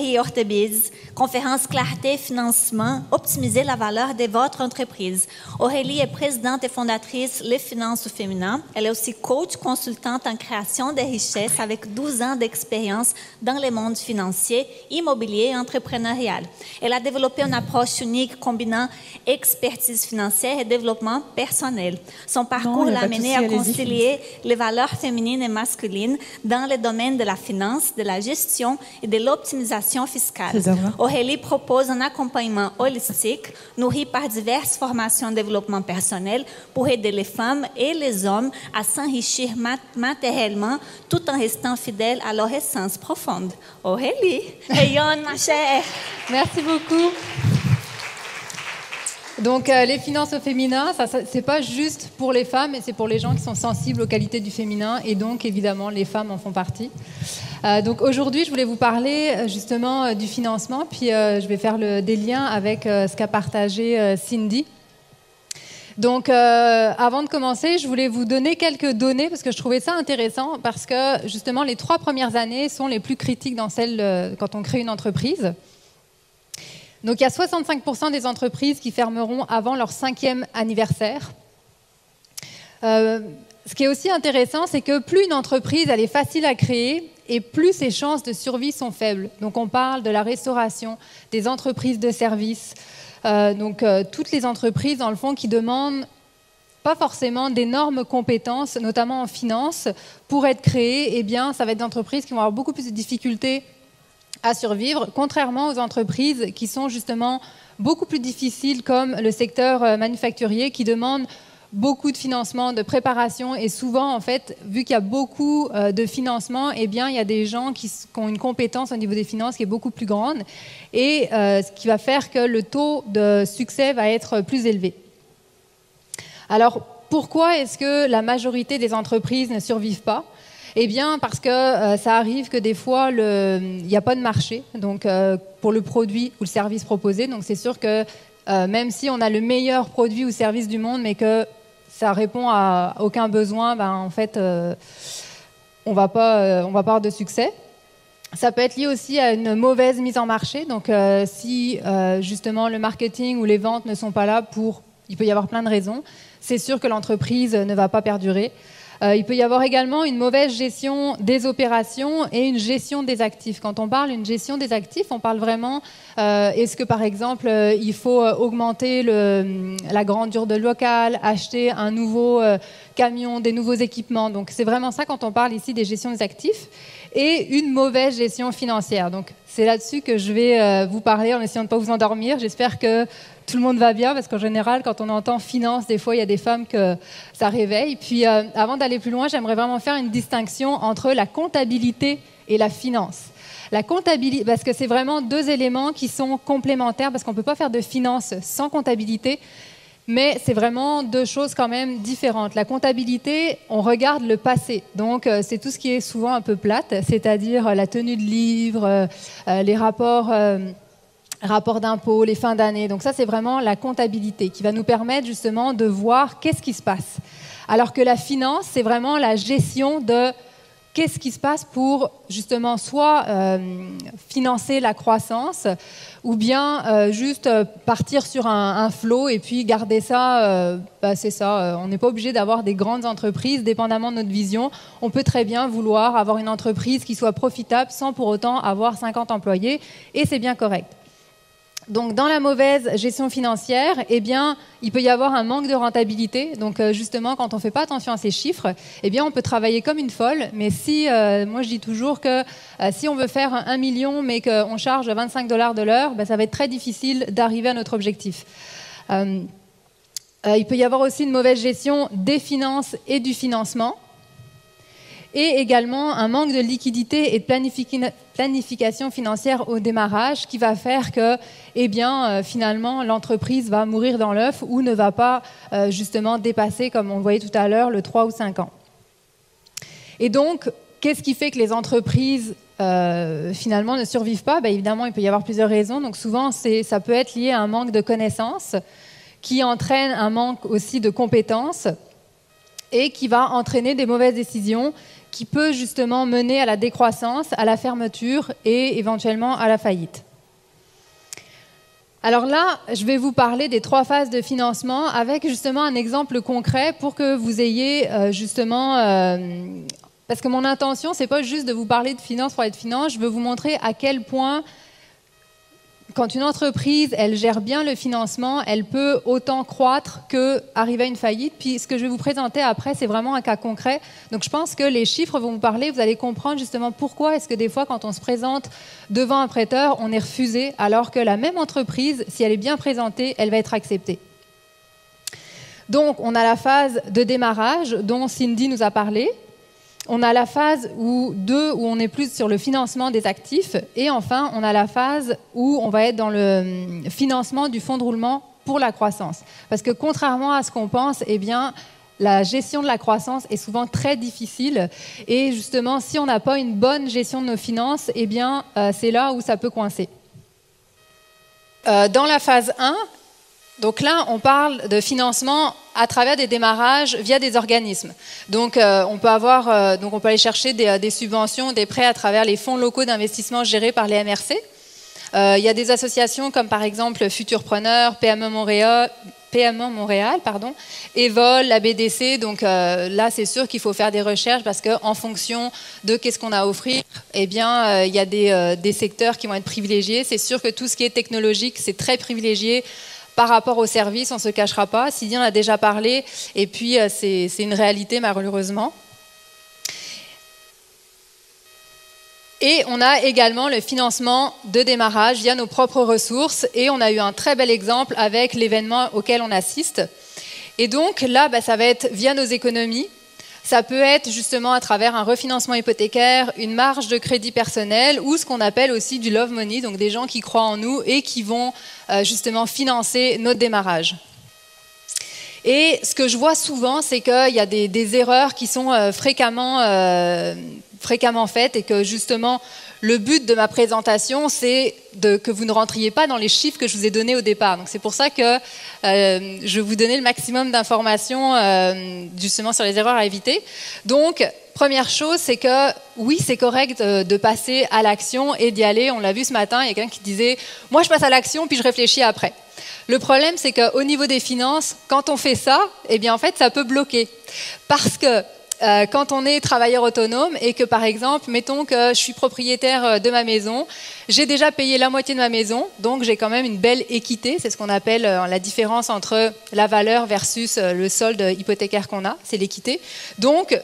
Aurélie Ortebiz, conférence Clarté Financement, optimiser la valeur de votre entreprise. Aurélie est présidente et fondatrice Les Finances au Féminin. Elle est aussi coach, consultante en création de richesses avec 12 ans d'expérience dans le monde financier, immobilier et entrepreneurial. Elle a développé une approche unique combinant expertise financière et développement personnel. Son parcours l'a amené à concilier les valeurs féminines et masculines dans le domaine de la finance, de la gestion et de l'optimisation fiscale. Aurélie propose un accompagnement holistique, nourri par diverses formations de développement personnel pour aider les femmes et les hommes à s'enrichir matériellement tout en restant fidèles à leur essence profonde. Aurélie, rayonne ma chère. Merci beaucoup. Donc, les finances au féminin, c'est pas juste pour les femmes, mais c'est pour les gens qui sont sensibles aux qualités du féminin, et donc, évidemment, les femmes en font partie. Donc, aujourd'hui, je voulais vous parler justement du financement, puis je vais faire des liens avec ce qu'a partagé Cindy. Donc, avant de commencer, je voulais vous donner quelques données, parce que je trouvais ça intéressant, parce que, justement, les 3 premières années sont les plus critiques dans celles quand on crée une entreprise. Donc, il y a 65% des entreprises qui fermeront avant leur 5e anniversaire. Ce qui est aussi intéressant, c'est que plus une entreprise elle est facile à créer et plus ses chances de survie sont faibles. Donc, on parle de la restauration, des entreprises de services, toutes les entreprises, dans le fond, qui demandent pas forcément d'énormes compétences, notamment en finance, pour être créées. Eh bien, ça va être des entreprises qui vont avoir beaucoup plus de difficultés à survivre, contrairement aux entreprises qui sont justement beaucoup plus difficiles, comme le secteur manufacturier, qui demande beaucoup de financement, de préparation, et souvent, en fait, vu qu'il y a beaucoup de financement, eh bien, il y a des gens qui ont une compétence au niveau des finances qui est beaucoup plus grande, et ce qui va faire que le taux de succès va être plus élevé. Alors, pourquoi est-ce que la majorité des entreprises ne survivent pas ? Eh bien, parce que ça arrive que des fois, il n'y a pas de marché pour le produit ou le service proposé. Donc, c'est sûr que même si on a le meilleur produit ou service du monde, mais que ça répond à aucun besoin, en fait, on va pas avoir de succès. Ça peut être lié aussi à une mauvaise mise en marché. Donc, si justement le marketing ou les ventes ne sont pas là il peut y avoir plein de raisons. C'est sûr que l'entreprise ne va pas perdurer. Il peut y avoir également une mauvaise gestion des opérations et une gestion des actifs. Quand on parle d'une gestion des actifs, on parle vraiment, est-ce que par exemple, il faut augmenter la grandeur de local, acheter un nouveau camion, des nouveaux équipements. Donc c'est vraiment ça quand on parle ici des gestions des actifs. Et une mauvaise gestion financière. Donc c'est là-dessus que je vais vous parler en essayant de ne pas vous endormir. J'espère que tout le monde va bien, parce qu'en général, quand on entend finance, des fois, il y a des femmes que ça réveille. Puis, avant d'aller plus loin, j'aimerais vraiment faire une distinction entre la comptabilité et la finance. La comptabilité, parce que c'est vraiment 2 éléments qui sont complémentaires, parce qu'on ne peut pas faire de finance sans comptabilité, mais c'est vraiment 2 choses quand même différentes. La comptabilité, on regarde le passé. Donc, c'est tout ce qui est souvent un peu plate, c'est-à-dire la tenue de livres, les rapports d'impôts, les fins d'année. Donc ça, c'est vraiment la comptabilité qui va nous permettre justement de voir qu'est-ce qui se passe. Alors que la finance, c'est vraiment la gestion de qu'est-ce qui se passe pour justement soit financer la croissance ou bien juste partir sur un flow et puis garder ça, c'est ça. On n'est pas obligé d'avoir des grandes entreprises, dépendamment de notre vision. On peut très bien vouloir avoir une entreprise qui soit profitable sans pour autant avoir 50 employés, et c'est bien correct. Donc, dans la mauvaise gestion financière, eh bien, il peut y avoir un manque de rentabilité. Donc, justement, quand on ne fait pas attention à ces chiffres, eh bien, on peut travailler comme une folle. Mais moi, je dis toujours que si on veut faire 1 million, mais qu'on charge $25 de l'heure, ça va être très difficile d'arriver à notre objectif. Il peut y avoir aussi une mauvaise gestion des finances et du financement. Et également un manque de liquidité et de planification financière au démarrage qui va faire que, finalement, l'entreprise va mourir dans l'œuf ou ne va pas justement dépasser, comme on le voyait tout à l'heure, le 3 ou 5 ans. Et donc, qu'est-ce qui fait que les entreprises finalement ne survivent pas ? Évidemment, il peut y avoir plusieurs raisons. Donc souvent, ça peut être lié à un manque de connaissances qui entraîne un manque aussi de compétences et qui va entraîner des mauvaises décisions qui peut justement mener à la décroissance, à la fermeture et éventuellement à la faillite. Alors là, je vais vous parler des 3 phases de financement avec justement un exemple concret pour que vous ayez justement... parce que mon intention, c'est pas juste de vous parler de finance pour être finance, je veux vous montrer à quel point, quand une entreprise, elle gère bien le financement, elle peut autant croître qu'arriver à une faillite. Puis ce que je vais vous présenter après, c'est vraiment un cas concret. Donc je pense que les chiffres vont vous parler, vous allez comprendre justement pourquoi est-ce que des fois, quand on se présente devant un prêteur, on est refusé, alors que la même entreprise, si elle est bien présentée, elle va être acceptée. Donc on a la phase de démarrage dont Cindy nous a parlé. On a la phase où on est plus sur le financement des actifs. Et enfin, on a la phase où on va être dans le financement du fonds de roulement pour la croissance. Parce que contrairement à ce qu'on pense, eh bien, la gestion de la croissance est souvent très difficile. Et justement, si on n'a pas une bonne gestion de nos finances, eh bien, c'est là où ça peut coincer. Dans la phase 1, donc là, on parle de financement à travers des démarrages via des organismes. Donc, on peut aller chercher des subventions, des prêts à travers les fonds locaux d'investissement gérés par les MRC. Il y a des associations comme par exemple Futurpreneur, PME Montréal, Evol, la BDC. Donc là, c'est sûr qu'il faut faire des recherches parce qu'en fonction de qu'est-ce qu'on a à offrir, eh bien, il y a des secteurs qui vont être privilégiés. C'est sûr que tout ce qui est technologique, c'est très privilégié par rapport aux services, on ne se cachera pas. Sylvie en a déjà parlé, et puis c'est une réalité malheureusement. Et on a également le financement de démarrage via nos propres ressources, et on a eu un très bel exemple avec l'événement auquel on assiste. Et donc là, ça va être via nos économies. Ça peut être justement à travers un refinancement hypothécaire, une marge de crédit personnel ou ce qu'on appelle aussi du love money, donc des gens qui croient en nous et qui vont justement financer notre démarrage. Et ce que je vois souvent, c'est qu'il y a des erreurs qui sont fréquemment faites et que justement le but de ma présentation, c'est que vous ne rentriez pas dans les chiffres que je vous ai donnés au départ. Donc c'est pour ça que je vais vous donner le maximum d'informations justement sur les erreurs à éviter. Donc première chose, c'est que oui, c'est correct de passer à l'action et d'y aller. On l'a vu ce matin, il y a quelqu'un qui disait « moi je passe à l'action puis je réfléchis après ». Le problème, c'est qu'au niveau des finances, quand on fait ça, eh bien en fait ça peut bloquer. Parce que quand on est travailleur autonome et que, par exemple, mettons que je suis propriétaire de ma maison, j'ai déjà payé la moitié de ma maison, donc j'ai quand même une belle équité. C'est ce qu'on appelle la différence entre la valeur versus le solde hypothécaire qu'on a, c'est l'équité. Donc,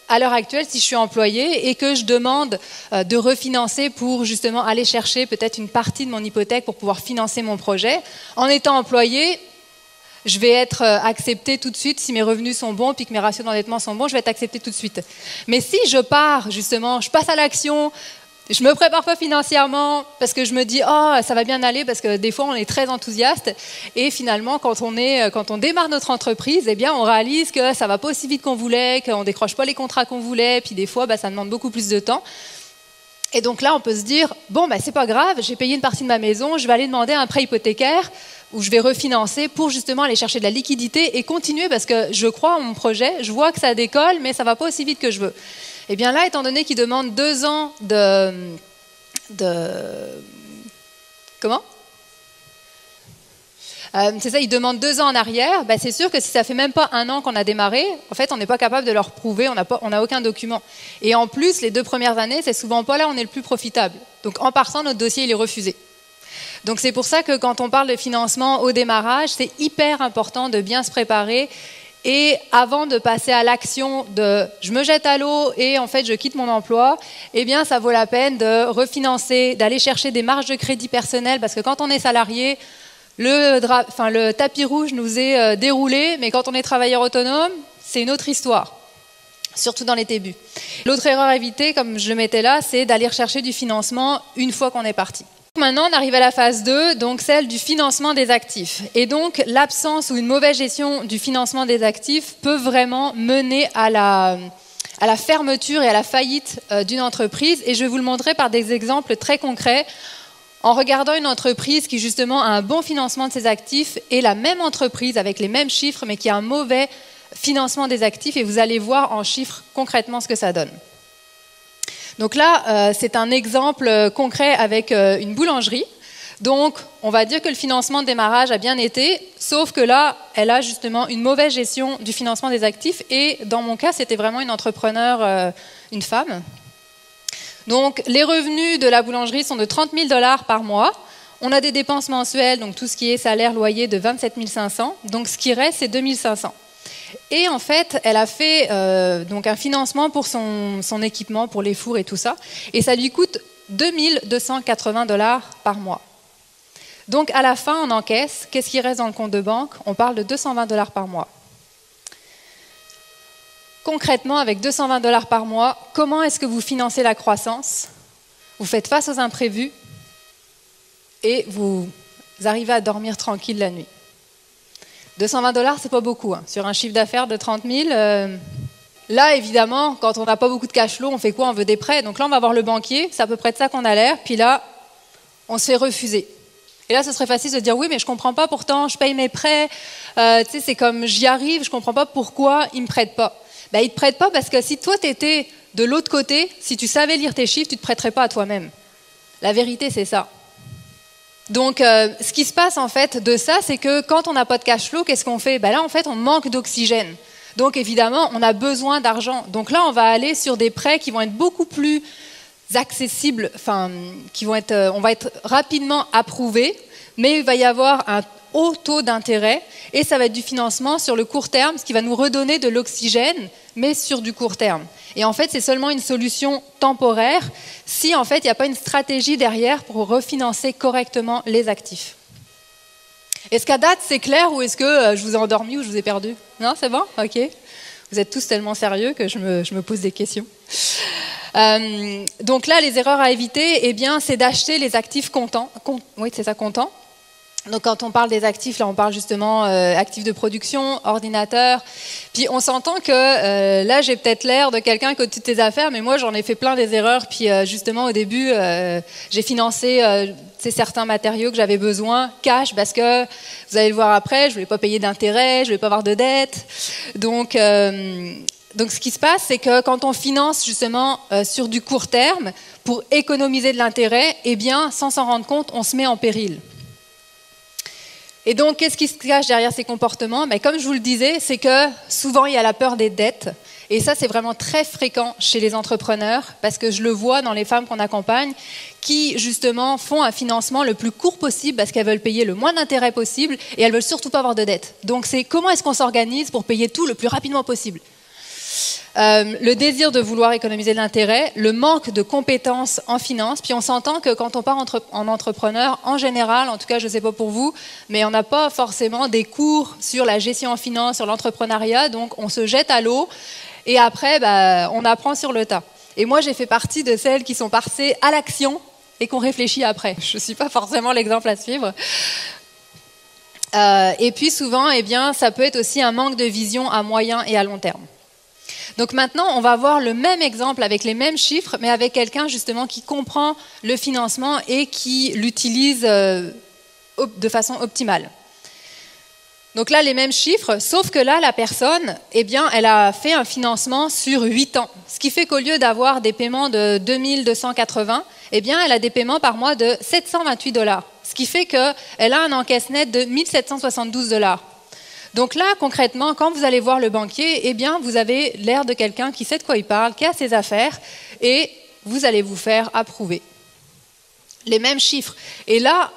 à l'heure actuelle, si je suis employée et que je demande de refinancer pour justement aller chercher peut-être une partie de mon hypothèque pour pouvoir financer mon projet, en étant employée, je vais être acceptée tout de suite si mes revenus sont bons puis que mes ratios d'endettement sont bons, je vais être acceptée tout de suite. Mais si je pars justement, je passe à l'action, je me prépare pas financièrement parce que je me dis oh ça va bien aller parce que des fois on est très enthousiaste et finalement quand on démarre notre entreprise, eh bien on réalise que ça va pas aussi vite qu'on voulait, qu'on décroche pas les contrats qu'on voulait, puis des fois ça demande beaucoup plus de temps. Et donc là on peut se dire bon c'est pas grave, j'ai payé une partie de ma maison, je vais aller demander un prêt hypothécaire où je vais refinancer pour justement aller chercher de la liquidité et continuer parce que je crois en mon projet, je vois que ça décolle, mais ça va pas aussi vite que je veux. Et bien là, étant donné qu'il demande 2 ans Comment ? C'est ça, il demande 2 ans en arrière. C'est sûr que si ça fait même pas 1 an qu'on a démarré, en fait, on n'est pas capable de leur prouver, on n'a aucun document. Et en plus, les 2 premières années, c'est souvent pas là où on est le plus profitable. Donc en partant, notre dossier, il est refusé. Donc c'est pour ça que quand on parle de financement au démarrage, c'est hyper important de bien se préparer et avant de passer à l'action de je me jette à l'eau et en fait je quitte mon emploi, eh bien ça vaut la peine de refinancer, d'aller chercher des marges de crédit personnelles parce que quand on est salarié, le tapis rouge nous est déroulé, mais quand on est travailleur autonome, c'est une autre histoire. Surtout dans les débuts. L'autre erreur à éviter, comme je le mettais là, c'est d'aller rechercher du financement une fois qu'on est parti. Maintenant, on arrive à la phase 2, donc celle du financement des actifs. Et donc, l'absence ou une mauvaise gestion du financement des actifs peut vraiment mener à la fermeture et à la faillite d'une entreprise. Et je vais vous le montrer par des exemples très concrets en regardant une entreprise qui justement a un bon financement de ses actifs et la même entreprise avec les mêmes chiffres, mais qui a un mauvais financement des actifs. Et vous allez voir en chiffres concrètement ce que ça donne. Donc là, c'est un exemple concret avec une boulangerie. Donc, on va dire que le financement de démarrage a bien été, sauf que là, elle a justement une mauvaise gestion du financement des actifs. Et dans mon cas, c'était vraiment une entrepreneure, une femme. Donc, les revenus de la boulangerie sont de 30 000 $ par mois. On a des dépenses mensuelles, donc tout ce qui est salaire, loyer, de 27 500. Donc, ce qui reste, c'est 2 500. Et en fait, elle a fait donc un financement pour son équipement, pour les fours et tout ça. Et ça lui coûte 2 280 $ par mois. Donc, à la fin, on encaisse. Qu'est-ce qui reste dans le compte de banque? On parle de 220 $ par mois. Concrètement, avec 220 $ par mois, comment est-ce que vous financez la croissance? Vous faites face aux imprévus et vous arrivez à dormir tranquille la nuit. 220 $, c'est pas beaucoup. Hein. Sur un chiffre d'affaires de 30 000, là, évidemment, quand on n'a pas beaucoup de cash flow, on fait quoi? On veut des prêts. Donc là, on va voir le banquier, c'est à peu près de ça qu'on a l'air. Puis là, on se fait refuser. Et là, ce serait facile de dire, oui, mais je comprends pas, pourtant, je paye mes prêts. Tu sais, c'est comme, j'y arrive, je comprends pas pourquoi ils me prêtent pas. Ben, ils te prêtent pas parce que si toi, tu étais de l'autre côté, si tu savais lire tes chiffres, tu te prêterais pas à toi-même. La vérité, c'est ça. Donc, ce qui se passe en fait de ça, c'est que quand on n'a pas de cash flow, qu'est-ce qu'on fait? Ben là, en fait, on manque d'oxygène. Donc, évidemment, on a besoin d'argent. Donc là, on va aller sur des prêts qui vont être beaucoup plus accessibles, enfin, on va être rapidement approuvés, mais il va y avoir un haut taux d'intérêt et ça va être du financement sur le court terme, ce qui va nous redonner de l'oxygène, mais sur du court terme. Et en fait, c'est seulement une solution temporaire si en fait il n'y a pas une stratégie derrière pour refinancer correctement les actifs. Est-ce qu'à date c'est clair ou est-ce que je vous ai endormi ou je vous ai perdu? Non, c'est bon? Ok. Vous êtes tous tellement sérieux que je me pose des questions. Donc là, les erreurs à éviter, eh bien, c'est d'acheter les actifs comptants. Oui, c'est ça, comptants. Donc quand on parle des actifs, là on parle justement actifs de production, ordinateur. Puis on s'entend que là j'ai peut-être l'air de quelqu'un qui a toutes tes affaires, mais moi j'en ai fait plein des erreurs. Puis justement au début j'ai financé certains matériaux que j'avais besoin cash parce que vous allez le voir après, je voulais pas payer d'intérêt, je voulais pas avoir de dette. Donc ce qui se passe, c'est que quand on finance justement sur du court terme pour économiser de l'intérêt, eh bien sans s'en rendre compte, on se met en péril. Et donc, qu'est-ce qui se cache derrière ces comportements? Mais comme je vous le disais, c'est que souvent, il y a la peur des dettes. Et ça, c'est vraiment très fréquent chez les entrepreneurs, parce que je le vois dans les femmes qu'on accompagne, qui, justement, font un financement le plus court possible, parce qu'elles veulent payer le moins d'intérêt possible, et elles veulent surtout pas avoir de dettes. Donc, c'est comment est-ce qu'on s'organise pour payer tout le plus rapidement possible? Le désir de vouloir économiser de l'intérêt, le manque de compétences en finance, puis on s'entend que quand on part en entrepreneur, en général, en tout cas je ne sais pas pour vous, mais on n'a pas forcément des cours sur la gestion en finance, sur l'entrepreneuriat, donc on se jette à l'eau et après on apprend sur le tas. Et moi j'ai fait partie de celles qui sont passées à l'action et qu'on réfléchit après. Je ne suis pas forcément l'exemple à suivre. Et puis souvent, eh bien, ça peut être aussi un manque de vision à moyen et à long terme. Donc maintenant, on va voir le même exemple avec les mêmes chiffres, mais avec quelqu'un justement qui comprend le financement et qui l'utilise de façon optimale. Donc là, les mêmes chiffres, sauf que là, la personne, eh bien, elle a fait un financement sur 8 ans. Ce qui fait qu'au lieu d'avoir des paiements de 2 280, eh bien, elle a des paiements par mois de 728 $. Ce qui fait qu'elle a un encaisse net de 1 772 $. Donc là, concrètement, quand vous allez voir le banquier, eh bien, vous avez l'air de quelqu'un qui sait de quoi il parle, qui a ses affaires, et vous allez vous faire approuver. Les mêmes chiffres. Et là,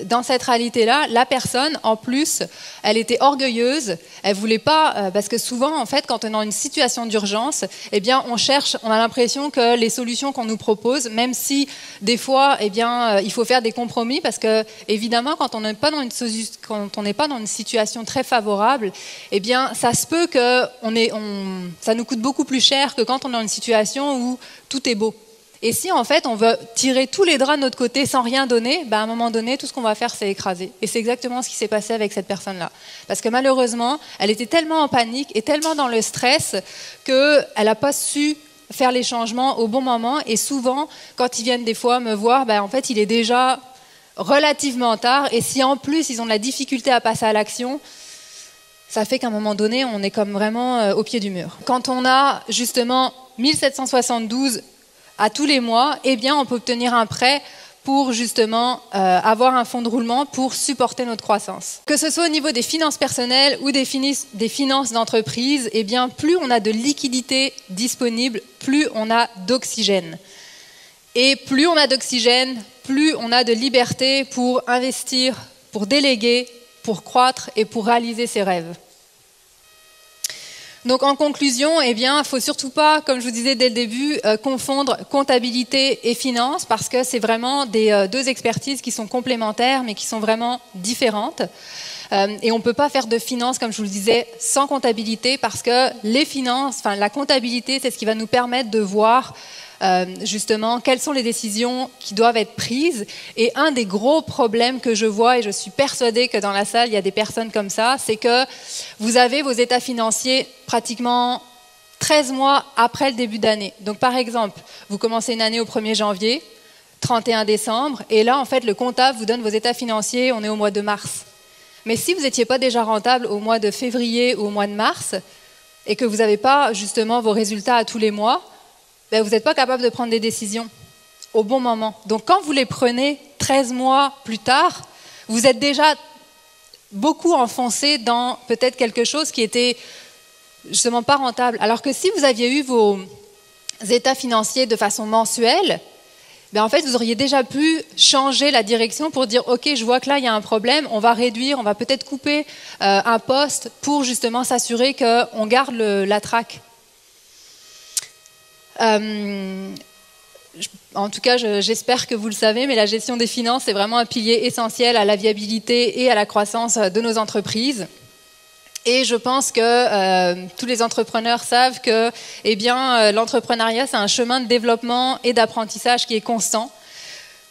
dans cette réalité-là, la personne, en plus, elle était orgueilleuse. Elle voulait pas, parce que souvent, en fait, quand on est dans une situation d'urgence, eh bien, on a l'impression que les solutions qu'on nous propose, même si des fois, eh bien, il faut faire des compromis, parce que évidemment, quand on n'est pas dans une situation très favorable, eh bien, ça se peut que ça nous coûte beaucoup plus cher que quand on est dans une situation où tout est beau. Et si en fait on veut tirer tous les draps de notre côté sans rien donner, à un moment donné, tout ce qu'on va faire, c'est écraser. Et c'est exactement ce qui s'est passé avec cette personne-là. Parce que malheureusement, elle était tellement en panique et tellement dans le stress qu'elle n'a pas su faire les changements au bon moment. Et souvent, quand ils viennent des fois me voir, en fait, il est déjà relativement tard. Et si en plus, ils ont de la difficulté à passer à l'action, ça fait qu'à un moment donné, on est comme vraiment au pied du mur. Quand on a justement 1772 à tous les mois, eh bien, on peut obtenir un prêt pour justement avoir un fonds de roulement pour supporter notre croissance. Que ce soit au niveau des finances personnelles ou des finances d'entreprise, eh bien, plus on a de liquidités disponibles, plus on a d'oxygène. Et plus on a d'oxygène, plus on a de liberté pour investir, pour déléguer, pour croître et pour réaliser ses rêves. Donc en conclusion, eh bien, il ne faut surtout pas, comme je vous disais dès le début, confondre comptabilité et finance parce que c'est vraiment deux expertises qui sont complémentaires mais qui sont vraiment différentes. Et on ne peut pas faire de finance, comme je vous le disais, sans comptabilité parce que les finances, enfin la comptabilité, c'est ce qui va nous permettre de voir justement quelles sont les décisions qui doivent être prises. Et un des gros problèmes que je vois, et je suis persuadée que dans la salle, il y a des personnes comme ça, c'est que vous avez vos états financiers pratiquement 13 mois après le début d'année. Donc par exemple, vous commencez une année au 1er janvier, 31 décembre, et là en fait le comptable vous donne vos états financiers, on est au mois de mars. Mais si vous n'étiez pas déjà rentable au mois de février ou au mois de mars, et que vous n'avez pas justement vos résultats à tous les mois, ben vous n'êtes pas capable de prendre des décisions au bon moment. Donc quand vous les prenez 13 mois plus tard, vous êtes déjà beaucoup enfoncé dans peut-être quelque chose qui était justement pas rentable. Alors que si vous aviez eu vos états financiers de façon mensuelle, ben en fait vous auriez déjà pu changer la direction pour dire ok, je vois que là il y a un problème, on va réduire, on va peut-être couper un poste pour justement s'assurer qu'on garde la traque. En tout cas, j'espère que vous le savez, mais la gestion des finances est vraiment un pilier essentiel à la viabilité et à la croissance de nos entreprises. Et je pense que tous les entrepreneurs savent que eh bien, l'entrepreneuriat, c'est un chemin de développement et d'apprentissage qui est constant.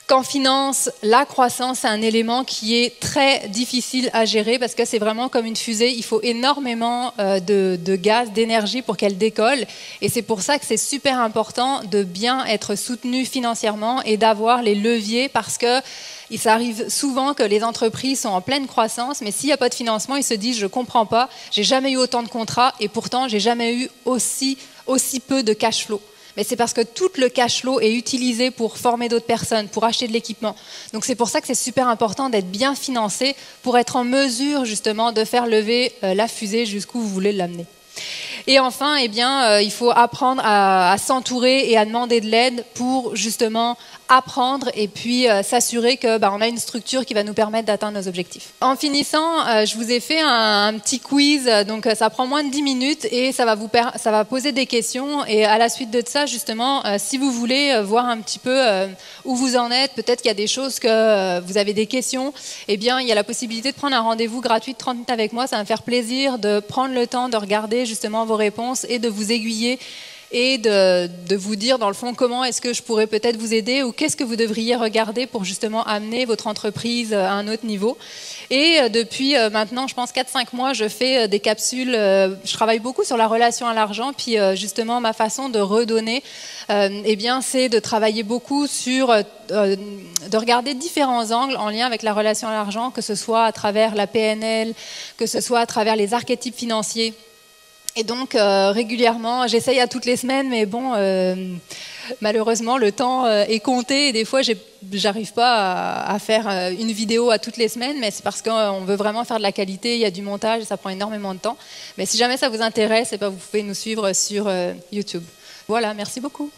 Qu'en finance, la croissance, c'est un élément qui est très difficile à gérer parce que c'est vraiment comme une fusée. Il faut énormément de gaz, d'énergie pour qu'elle décolle. Et c'est pour ça que c'est super important de bien être soutenu financièrement et d'avoir les leviers parce que ça arrive souvent que les entreprises sont en pleine croissance, mais s'il n'y a pas de financement, ils se disent « je ne comprends pas, j'ai jamais eu autant de contrats et pourtant j'ai jamais eu aussi peu de cash flow ». Mais c'est parce que tout le cash flow est utilisé pour former d'autres personnes, pour acheter de l'équipement. Donc c'est pour ça que c'est super important d'être bien financé pour être en mesure justement de faire lever la fusée jusqu'où vous voulez l'amener. Et enfin, eh bien, il faut apprendre à s'entourer et à demander de l'aide pour justement apprendre et puis s'assurer que on a une structure qui va nous permettre d'atteindre nos objectifs. En finissant, je vous ai fait un petit quiz, donc ça prend moins de 10 minutes et ça va poser des questions. Et à la suite de ça, justement, si vous voulez voir un petit peu où vous en êtes, peut-être qu'il y a des choses que vous avez des questions, eh bien, il y a la possibilité de prendre un rendez-vous gratuit de 30 minutes avec moi. Ça va me faire plaisir de prendre le temps de regarder justement vos réponses et de vous aiguiller et de vous dire dans le fond comment est-ce que je pourrais peut-être vous aider ou qu'est-ce que vous devriez regarder pour justement amener votre entreprise à un autre niveau. Et depuis maintenant, je pense 4-5 mois, je fais des capsules, je travaille beaucoup sur la relation à l'argent, puis justement ma façon de redonner, eh bien, c'est de travailler beaucoup sur, de regarder différents angles en lien avec la relation à l'argent, que ce soit à travers la PNL, que ce soit à travers les archétypes financiers. Et donc régulièrement, j'essaye à toutes les semaines, mais bon, malheureusement le temps est compté et des fois j'arrive pas à faire une vidéo à toutes les semaines, mais c'est parce qu'on veut vraiment faire de la qualité, il y a du montage et ça prend énormément de temps. Mais si jamais ça vous intéresse, eh bien, vous pouvez nous suivre sur YouTube. Voilà, merci beaucoup.